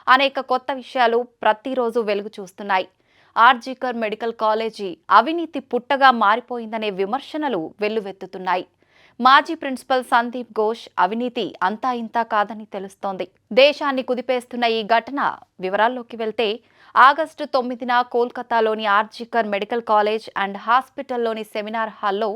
అనేక కొత్త విషయాలు ప్రతిరోజు వెలుగు చూస్తున్నాయి. ఆర్జికర్ మెడికల్ కాలేజీ అవినీతి పుట్టగా మారిపోయిందనే విమర్శనలు వెల్లువెత్తుతున్నాయి. మాజీ ప్రిన్సిపల్ సందీప్ ఘోష్ అవినీతి అంతా ఇంతా కాదని తెలుస్తోంది. దేశాన్ని కుదిపేస్తున్న ఈ ఘటన వివరాల్లోకి వెళ్తే ఆగస్టు 9న కోల్కతాలోని ఆర్జికర్ మెడికల్ కాలేజ్ అండ్ హాస్పిటల్లోని సెమినార్ హాల్లో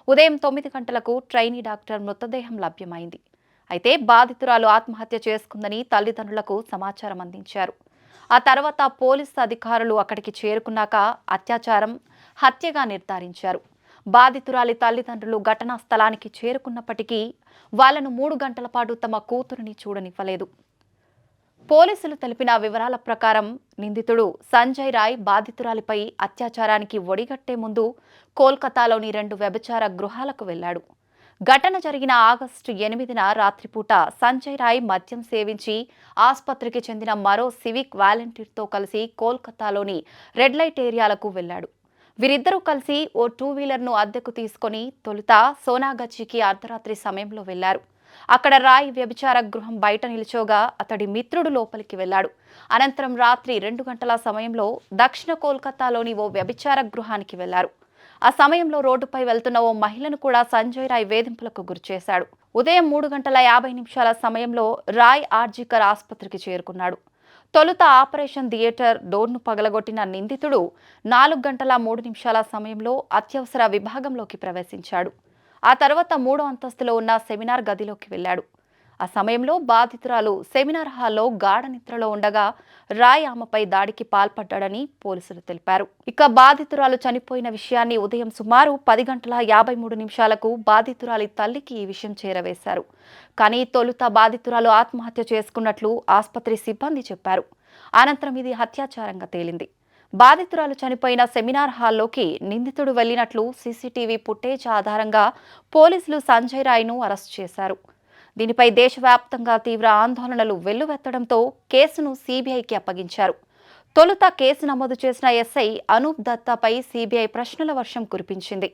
ఉదయం 9 గంటలకు ట్రైనీ డాక్టర్ మృతదేహం లభ్యమైంది. అయితే బాధితురాలు ఆత్మహత్య చేసుకుందని తల్లిదండ్రులకు సమాచారం అందించారు. ఆ తర్వాత పోలీసు అధికారులు అక్కడికి చేరుకున్నాక అత్యాచారం, హత్యగా నిర్ధారించారు. బాధితురాలి తల్లిదండ్రులు ఘటనా స్థలానికి చేరుకున్నప్పటికీ వాళ్లను 3 గంటల పాటు తమ కూతురిని చూడనివ్వలేదు. పోలీసులు తెలిపిన వివరాల ప్రకారం నిందితుడు సంజయ్ రాయ్ బాధితురాలిపై అత్యాచారానికి ఒడిగట్టే ముందు కోల్కతాలోని 2 వ్యభిచార గృహాలకు వెళ్లాడు. ఘటన జరిగిన ఆగస్టు 8న రాత్రిపూట సంజయ్ రాయ్ మద్యం సేవించి ఆసుపత్రికి చెందిన మరో సివిక్ వాలంటీర్తో కలిసి కోల్కతాలోని రెడ్ లైట్ ఏరియాలకు వెళ్లాడు. వీరిద్దరూ కలిసి ఓ 2 వీలర్ను అద్దెకు తీసుకుని తొలుత సోనాగచ్చికి అర్ధరాత్రి సమయంలో వెళ్లారు. అక్కడ రాయ్ వ్యభిచార గృహం బయట నిల్చోగా అతడి మిత్రుడు లోపలికి వెళ్లాడు. అనంతరం రాత్రి 2 గంటల సమయంలో దక్షిణ కోల్కతాలోని ఓ వ్యభిచార గృహానికి వెళ్లారు. ఆ సమయంలో రోడ్డుపై వెళ్తున్న ఓ మహిళను కూడా సంజయ్ రాయ్ వేధింపులకు గురిచేశాడు. ఉదయం 3:50 సమయంలో రాయ్ ఆర్జికర్ ఆసుపత్రికి చేరుకున్నాడు. తొలుత ఆపరేషన్ థియేటర్ డోర్ను పగలగొట్టిన నిందితుడు 4:03 సమయంలో అత్యవసర విభాగంలోకి ప్రవేశించాడు. ఆ తర్వాత 3వ అంతస్తులో ఉన్న సెమినార్ గదిలోకి వెళ్లాడు. ఆ సమయంలో బాధితురాలు సెమినార్ హాల్లో గాఢ నిద్రలో ఉండగా రాయ్ ఆమెపై దాడికి పాల్పడ్డాడని పోలీసులు తెలిపారు. ఇక బాధితురాలు చనిపోయిన విషయాన్ని ఉదయం సుమారు 10:53 బాధితురాలి తల్లికి ఈ విషయం చేరవేశారు. కానీ తొలుత బాధితురాలు ఆత్మహత్య చేసుకున్నట్లు ఆసుపత్రి సిబ్బంది చెప్పారు. అనంతరం ఇది హత్యాచారంగా తేలింది. బాధితురాలు చనిపోయిన సెమినార్ హాల్లోకి నిందితుడు వెళ్లినట్లు సీసీటీవీ ఫుటేజ్ ఆధారంగా పోలీసులు సంజయ్ రాయ్ను అరెస్ట్ చేశారు. దీనిపై దేశవ్యాప్తంగా తీవ్ర ఆందోళనలు వెల్లువెత్తడంతో కేసును సీబీఐకి అప్పగించారు. తొలుత కేసు నమోదు చేసిన ఎస్ఐ అనూప్ దత్తాపై సీబీఐ ప్రశ్నల వర్షం కురిపించింది.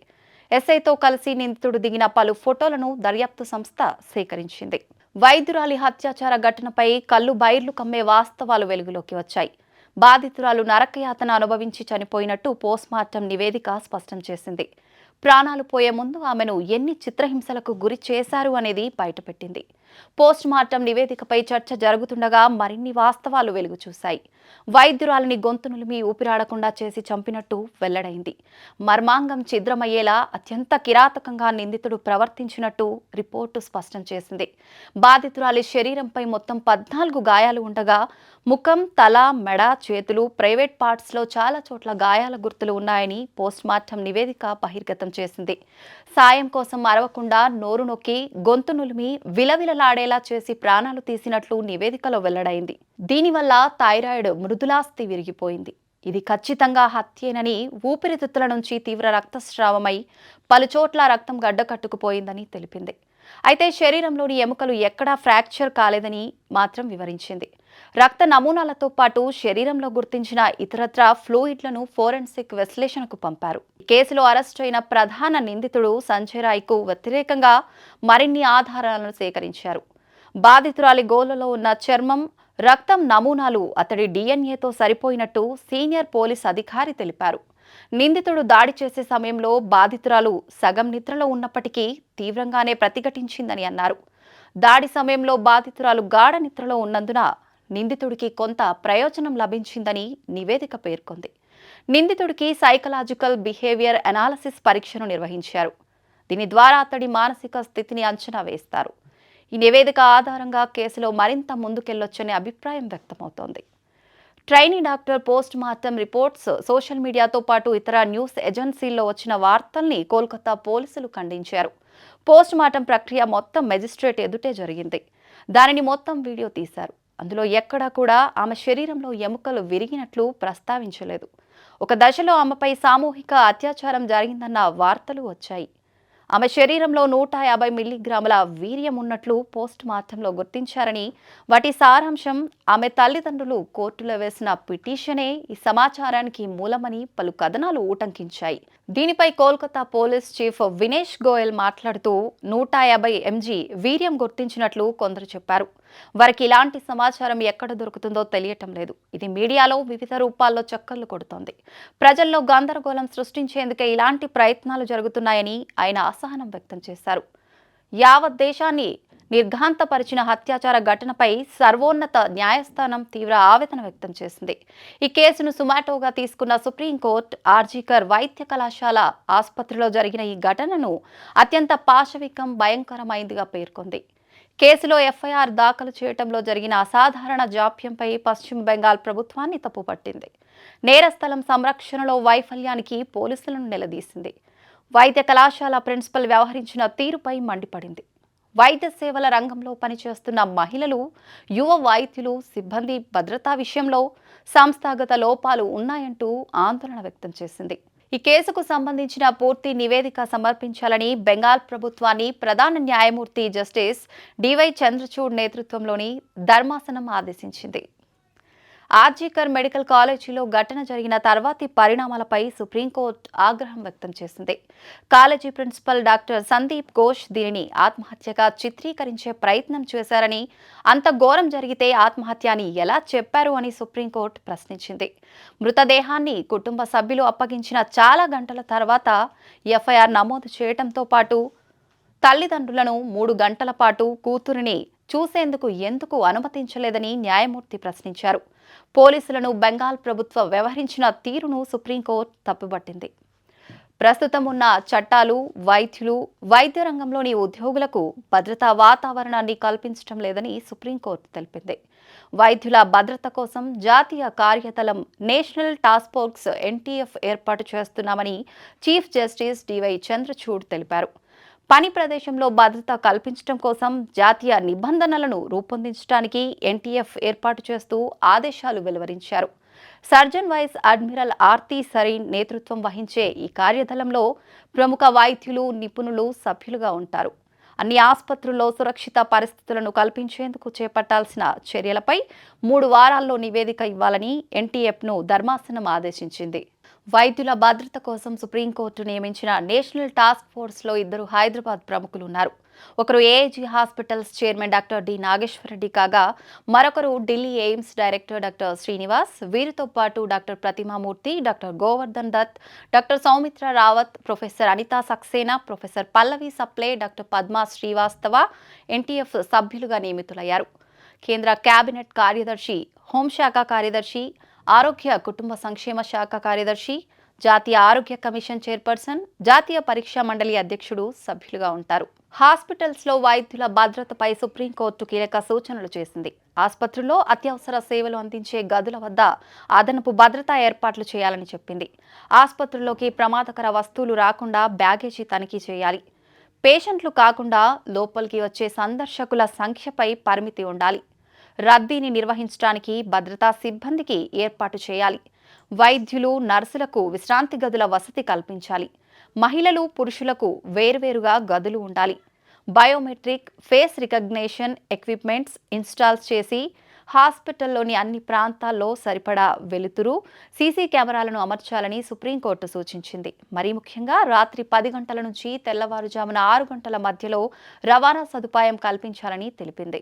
ఎస్ఐతో కలిసి నిందితుడు దిగిన పలు ఫోటోలను దర్యాప్తు సంస్థ సేకరించింది. వైద్యురాలి హత్యాచార ఘటనపై కళ్ళు బైర్లు కమ్మే వాస్తవాలు వెలుగులోకి వచ్చాయి. బాధితురాలు నరకయాతన అనుభవించి చనిపోయినట్టు పోస్ట్మార్టం నివేదిక స్పష్టం చేసింది. ప్రాణాలు పోయే ముందు ఆమెను ఎన్ని చిత్రహింసలకు గురి చేశారు అనేది బయటపెట్టింది. పోస్ట్మార్టం నివేదికపై చర్చ జరుగుతుండగా మరిన్ని వాస్తవాలు వెలుగు చూశాయి. వైద్యురాలిని గొంతు నులిమి ఊపిరాడకుండా చేసి చంపినట్టు వెల్లడైంది. మర్మాంగం ఛిద్రమయ్యేలా అత్యంత కిరాతకంగా నిందితుడు ప్రవర్తించినట్టు రిపోర్టు స్పష్టం చేసింది. బాధితురాలి శరీరంపై మొత్తం 14 గాయాలు ఉండగా ముఖం, తల, మెడ, చేతులు, ప్రైవేట్ పార్ట్స్లో చాలా చోట్ల గాయాల గుర్తులు ఉన్నాయని పోస్ట్మార్టం నివేదిక బహిర్గతం చేసింది. సాయం కోసం అరవకుండా నోరు నొక్కి గొంతు నులిమి విలవిలలాడేలా చేసి ప్రాణాలు తీసినట్లు నివేదికలో వెల్లడైంది. దీనివల్ల థైరాయిడ్ మృదులాస్థి విరిగిపోయింది. ఇది ఖచ్చితంగా హత్యేనని, ఊపిరితిత్తుల నుంచి తీవ్ర రక్తస్రావమై పలుచోట్ల రక్తం గడ్డకట్టుకుపోయిందని తెలిపింది. అయితే శరీరంలోని ఎముకలు ఎక్కడా ఫ్రాక్చర్ కాలేదని మాత్రం వివరించింది. రక్త నమూనాలతో పాటు శరీరంలో గుర్తించిన ఇతరత్ర ఫ్లూయిడ్లను ఫోరెన్సిక్ విశ్లేషణకు పంపారు. కేసులో అరెస్టు అయిన ప్రధాన నిందితుడు సంజయ్ రాయ్కు వ్యతిరేకంగా మరిన్ని ఆధారాలను సేకరించారు. బాధితురాలి గోళ్లలో ఉన్న చర్మం, రక్తం నమూనాలు అతడి డిఎన్ఏతో సరిపోయినట్టు సీనియర్ పోలీస్ అధికారి తెలిపారు. నిందితుడు దాడి చేసే సమయంలో బాధితురాలు సగం నిద్రలో ఉన్నప్పటికీ తీవ్రంగానే ప్రతిఘటించిందని అన్నారు. దాడి సమయంలో బాధితురాలు గాఢ నిద్రలో ఉన్నందున నిందితుడికి కొంత ప్రయోజనం లభించిందని నివేదిక పేర్కొంది. నిందితుడికి సైకలాజికల్ బిహేవియర్ అనాలిసిస్ పరీక్షను నిర్వహించారు. దీని ద్వారా అతడి మానసిక స్థితిని అంచనా వేస్తారు. ఈ నివేదిక ఆధారంగా కేసులో మరింత ముందుకెళ్లొచ్చనే అభిప్రాయం వ్యక్తమవుతోంది. Trainee doctor post mortem reports social మీడియాతో పాటు ఇతర న్యూస్ ఏజెన్సీల్లో వచ్చిన వార్తల్ని కోల్కతా పోలీసులు ఖండించారు. పోస్ట్ మార్టం ప్రక్రియ మొత్తం మెజిస్ట్రేట్ ఎదుటే జరిగింది. దానిని మొత్తం వీడియో తీశారు. అందులో ఎక్కడా కూడా ఆమె శరీరంలో ఎముకలు విరిగినట్లు ప్రస్తావించలేదు. ఒక దశలో ఆమెపై సామూహిక అత్యాచారం జరిగిందన్న వార్తలు వచ్చాయి. ఆమె శరీరంలో 150 మిల్లీగ్రాముల వీర్యం ఉన్నట్లు పోస్ట్ మార్టంలో గుర్తించారని, వాటి సారాంశం ఆమె తల్లిదండ్రులు కోర్టులో వేసిన పిటిషనే ఈ సమాచారానికి మూలమని పలు కథనాలు ఊటంకించాయి. దీనిపై కోల్కతా పోలీస్ చీఫ్ వినేష్ గోయల్ మాట్లాడుతూ 150 ఎంజీ వీర్యం గుర్తించినట్లు కొందరు చెప్పారు. వారికి ఇలాంటి సమాచారం ఎక్కడ దొరుకుతుందో తెలియటం లేదు. ఇది మీడియాలో వివిధ రూపాల్లో చక్కర్లు కొడుతోంది. ప్రజల్లో గందరగోళం సృష్టించేందుకే ఇలాంటి ప్రయత్నాలు జరుగుతున్నాయని ఆయన అసహనం వ్యక్తం చేశారు. యావత్ దేశాన్ని నిర్ఘాంతపరిచిన హత్యాచార ఘటనపై సర్వోన్నత న్యాయస్థానం తీవ్ర ఆవేదన వ్యక్తం చేసింది. ఈ కేసును సుమాటోగా తీసుకున్న సుప్రీంకోర్టు ఆర్జీకర్ వైద్య కళాశాల ఆసుపత్రిలో జరిగిన ఈ ఘటనను అత్యంత పాశవికం, భయంకరమైందిగా పేర్కొంది. కేసులో ఎఫ్ఐఆర్ దాఖలు చేయడంలో జరిగిన అసాధారణ జాప్యంపై పశ్చిమ బెంగాల్ ప్రభుత్వాన్ని తప్పుపట్టింది. నేరస్థలం సంరక్షణలో వైఫల్యానికి పోలీసులను నిలదీసింది. వైద్య కళాశాల ప్రిన్సిపల్ వ్యవహరించిన తీరుపై మండిపడింది. వైద్య సేవల రంగంలో పనిచేస్తున్న మహిళలు, యువ వైద్యులు, సిబ్బంది భద్రతా విషయంలో సంస్థాగత లోపాలు ఉన్నాయంటూ ఆందోళన వ్యక్తం చేసింది. ఈ కేసుకు సంబంధించిన పూర్తి నివేదిక సమర్పించాలని బెంగాల్ ప్రభుత్వాన్ని ప్రధాన న్యాయమూర్తి జస్టిస్ డివై చంద్రచూడ్ నేతృత్వంలోని ధర్మాసనం ఆదేశించింది. ఆర్జీకర్ మెడికల్ కాలేజీలో ఘటన జరిగిన తర్వాతి పరిణామాలపై సుప్రీంకోర్టు ఆగ్రహం వ్యక్తం చేసింది. College principal doctor Sandip Ghosh దీనిని ఆత్మహత్యగా చిత్రీకరించే ప్రయత్నం చేశారని, అంత ఘోరం జరిగితే ఆత్మహత్య అని ఎలా చెప్పారు అని సుప్రీంకోర్టు ప్రశ్నించింది. మృతదేహాన్ని కుటుంబ సభ్యులు అప్పగించిన చాలా గంటల తర్వాత ఎఫ్ఐఆర్ నమోదు చేయడంతో పాటు తల్లిదండ్రులను 3 గంటల పాటు కూతురిని చూసేందుకు ఎందుకు అనుమతించలేదని న్యాయమూర్తి ప్రశ్నించారు. పోలీసులను బెంగాల్ ప్రభుత్వ వ్యవహరించిన తీరును సుప్రీంకోర్టు తప్పుపట్టింది. ప్రస్తుతం ఉన్న చట్టాలు వైద్యులు, వైద్య రంగంలోని ఉద్యోగులకు భద్రతా వాతావరణాన్ని కల్పించడం లేదని సుప్రీంకోర్టు తెలిపింది. వైద్యుల భద్రత కోసం జాతీయ కార్యదళం నేషనల్ టాస్క్ ఫోర్స్ ఎన్టీఎఫ్ ఏర్పాటు చేస్తున్నామని చీఫ్ జస్టిస్ డివై చంద్రచూడ్ తెలిపారు. పని ప్రదేశంలో భద్రత కల్పించడం కోసం జాతీయ నిబంధనలను రూపొందించడానికి ఎన్టీఎఫ్ ఏర్పాటు చేస్తూ ఆదేశాలు వెలువరించారు. Surgeon vice admiral Arti Sarin నేతృత్వం వహించే ఈ కార్యదళంలో ప్రముఖ వైద్యులు, నిపుణులు సభ్యులుగా ఉంటారు. అన్ని ఆసుపత్రుల్లో సురక్షిత పరిస్థితులను కల్పించేందుకు చేపట్టాల్సిన చర్యలపై 3 వారాల్లో నివేదిక ఇవ్వాలని ఎన్టీఎఫ్ను ధర్మాసనం ఆదేశించింది. వైద్యుల భద్రత కోసం సుప్రీంకోర్టు నియమించిన నేషనల్ టాస్క్ ఫోర్స్లో 2 హైదరాబాద్ ప్రముఖులు ఉన్నారు. ఒకరు AIG hospitals chairman doctor D Nageshwar Reddy కాగా, మరొకరు Delhi AIIMS director doctor Srinivas. వీరితో పాటు doctor Pratima Murthy, doctor Govardhan Dutt, doctor Saumitra Rawat, professor Anita Saxena, professor Pallavi Saple, doctor Padma Srivastava NTF సభ్యులుగా నియమితులయ్యారు. కేంద్ర కేబినెట్ కార్యదర్శి, హోంశాఖ కార్యదర్శి, ఆరోగ్య కుటుంబ సంక్షేమ శాఖ కార్యదర్శి, జాతీయ ఆరోగ్య కమిషన్ చైర్పర్సన్, జాతీయ పరీక్షా మండలి అధ్యక్షుడు సభ్యులుగా ఉంటారు. హాస్పిటల్స్లో వైద్యుల భద్రతపై సుప్రీంకోర్టు కీలక సూచనలు చేసింది. ఆసుపత్రుల్లో అత్యవసర సేవలు అందించే గదుల వద్ద అదనపు భద్రతా ఏర్పాట్లు చేయాలని చెప్పింది. ఆసుపత్రుల్లోకి ప్రమాదకర వస్తువులు రాకుండా బ్యాగేజీ తనిఖీ చేయాలి. పేషెంట్లు కాకుండా లోపలికి వచ్చే సందర్శకుల సంఖ్యపై పరిమితి ఉండాలి. రద్దీని నిర్వహించడానికి భద్రతా సిబ్బందికి ఏర్పాటు చేయాలి. వైద్యులు, నర్సులకు విశ్రాంతి గదుల వసతి కల్పించాలి. మహిళలు, పురుషులకు వేర్వేరుగా గదులు ఉండాలి. Biometric, face recognition equipments install చేసి హాస్పిటల్లోని అన్ని ప్రాంతాల్లో సరిపడా వెలుతురు, సీసీ కెమెరాలను అమర్చాలని సుప్రీంకోర్టు సూచించింది. మరీ ముఖ్యంగా రాత్రి 10 గంటల నుంచి తెల్లవారుజామున 6 గంటల మధ్యలో రవాణా సదుపాయం కల్పించాలని తెలిపింది.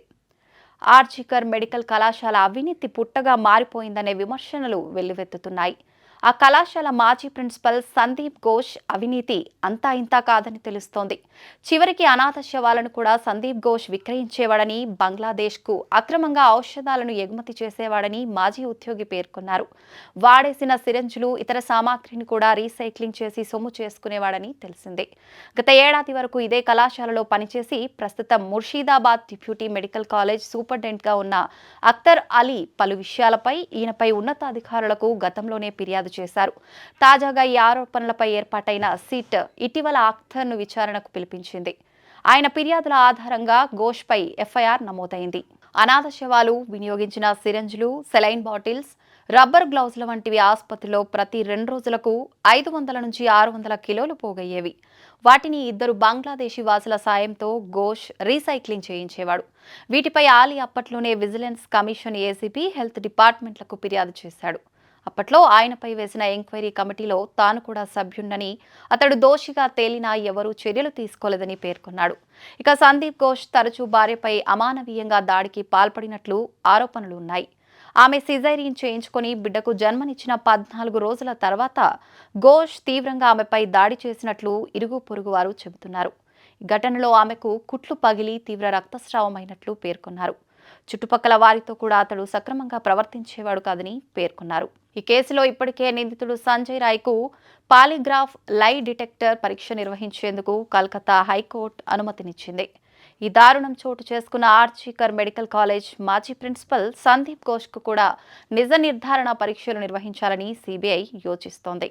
ఆర్జీకర్ మెడికల్ కళాశాల అవినీతి పుట్టగా మారిపోయిందనే విమర్శనలు వెల్లువెత్తుతున్నాయి. ఆ కళాశాల మాజీ ప్రిన్సిపల్ సందీప్ ఘోష్ అవినీతి అంతా ఇంతా కాదని తెలుస్తోంది. చివరికి అనాథ శవాలను కూడా సందీప్ ఘోష్ విక్రయించేవాడని, బంగ్లాదేశ్కు అక్రమంగా ఔషధాలను ఎగుమతి చేసేవాడని మాజీ ఉద్యోగి పేర్కొన్నారు. వాడేసిన సిరంజులు, ఇతర సామాగ్రిని కూడా రీసైక్లింగ్ చేసి సొమ్ము చేసుకునేవాడని తెలిసిందే. గత ఏడాది వరకు ఇదే కళాశాలలో పనిచేసి ప్రస్తుతం ముర్షీదాబాద్ డిప్యూటీ మెడికల్ కాలేజ్ సూపరింటెండెంట్గా ఉన్న అఖ్తర్ అలీ పలు విషయాలపై ఈయనపై ఉన్నతాధికారులకు గతంలోనే ఫిర్యాదు చేశారు. తాజాగా ఈ ఆరోపణలపై ఏర్పాటైన సిట్ ఇటీవల అఖ్తర్ను విచారణకు పిలిపించింది. ఆయన ఫిర్యాదుల ఆధారంగా ఘోష్పై ఎఫ్ఐఆర్ నమోదైంది. అనాథ శవాలు, వినియోగించిన సిరంజులు, సెలైన్ బాటిల్స్, రబ్బర్ గ్లౌజుల వంటివి ఆసుపత్రిలో ప్రతి 2 రోజులకు 500 నుంచి 600 కిలోలు పోగయ్యేవి. వాటిని 2 బంగ్లాదేశీ వాసుల సాయంతో ఘోష్ రీసైక్లింగ్ చేయించేవాడు. వీటిపై ఆలీ అప్పట్లోనే విజిలెన్స్ కమిషన్, ఏసీబీ, హెల్త్ డిపార్ట్మెంట్లకు ఫిర్యాదు చేశాడు. అప్పట్లో ఆయనపై వేసిన ఎంక్వైరీ కమిటీలో తాను కూడా సభ్యుణ్ణని, అతడు దోషిగా తేలినా ఎవరూ చర్యలు తీసుకోలేదని పేర్కొన్నాడు. ఇక సందీప్ ఘోష్ తరచూ భార్యపై అమానవీయంగా దాడికి పాల్పడినట్లు ఆరోపణలు ఉన్నాయి. ఆమె సిజైరియన్ చేయించుకొని బిడ్డకు జన్మనిచ్చిన 14 రోజుల తర్వాత ఘోష్ తీవ్రంగా ఆమెపై దాడి చేసినట్లు ఇరుగు పొరుగు వారు చెబుతున్నారు. ఈ ఘటనలో ఆమెకు కుట్లు పగిలి తీవ్ర రక్తస్రావమైనట్లు పేర్కొన్నారు. చుట్టుపక్కల వారితో కూడా అతడు సక్రమంగా ప్రవర్తించేవాడు కాదని పేర్కొన్నారు. ఈ కేసులో ఇప్పటికే నిందితుడు సంజయ్ రాయ్కు పాలిగ్రాఫ్ లై డిటెక్టర్ పరీక్ష నిర్వహించేందుకు కలకత్తా హైకోర్టు అనుమతినిచ్చింది. ఈ దారుణం చోటు చేసుకున్న ఆర్జీకర్ మెడికల్ కాలేజ్ మాజీ ప్రిన్సిపల్ సందీప్ ఘోష్కు కూడా నిజ నిర్ధారణ పరీక్షలు నిర్వహించాలని సిబిఐ యోచిస్తోంది.